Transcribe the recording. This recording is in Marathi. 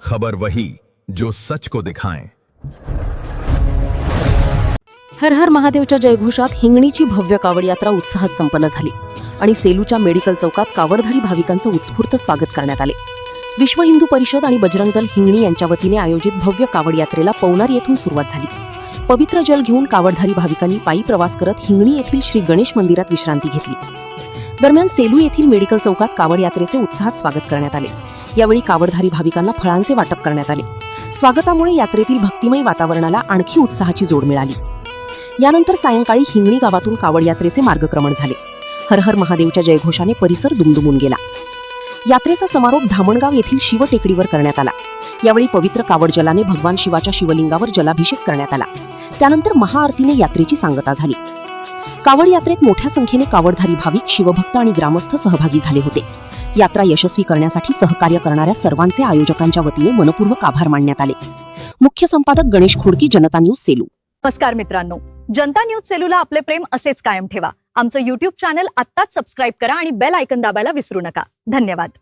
खबर वही जो सच को दिखाएं। हर हर महादेवच्या जयघोषात हिंगणीची भव्य कावड यात्रा उत्साहात संपन्न झाली आणि सेलूच्या मेडिकल चौकात कावडधारी भाविकांचं उत्स्फूर्त स्वागत करण्यात आले। विश्व हिंदू परिषद आणि बजरंग दल हिंगणी यांच्या वतीने आयोजित भव्य कावड यात्रेला पवनार येथून सुरुवात झाली। पवित्र जल घेऊन कावडधारी भाविकांनी पायी प्रवास करत हिंगणी येथील श्री गणेश मंदिरात विश्रांती घेतली। दरम्यान सेलू येथील मेडिकल चौकात कावड यात्रेचे उत्साहात स्वागत करण्यात आले। यावेळी कावडधारी भाविकांना फळांचे वाटप करण्यात आले। स्वागतामुळे यात्रेतील भक्तिमय वातावरणाला आणखी उत्साहाची जोड मिळाली। यानंतर सायंकाळी हिंगणी गावातून कावड यात्रेचे मार्गक्रमण झाले। हर हर महादेवच्या जयघोषाने परिसर दुमदुमून गेला। यात्रेचा समारोप धामणगाव येथील शिवटेकडीवर करण्यात आला। यावेळी पवित्र कावड जलाने भगवान शिवाच्या शिवलिंगावर जलाभिषेक करण्यात आला। त्यानंतर महाआरतीने यात्रेची सांगता झाली। कावड यात्रेत मोठ्या संख्येने कावडधारी भाविक, शिवभक्त आणि ग्रामस्थ सहभागी झाले होते। यात्रा यशस्वी करण्यासाठी सहकार्य करणाऱ्या सर्वांचे आयोजकांच्या वतीने मनपूर्वक आभार मानण्यात आले। मुख्य संपादक गणेश खोडकी, जनता न्यूज सेलू। नमस्कार मित्रांनो, जनता न्यूज सेलूला आपले प्रेम असेच कायम ठेवा। आमचं YouTube चॅनल आत्ताच सबस्क्राइब करा आणि बेल आयकॉन दाबायला विसरू नका। धन्यवाद।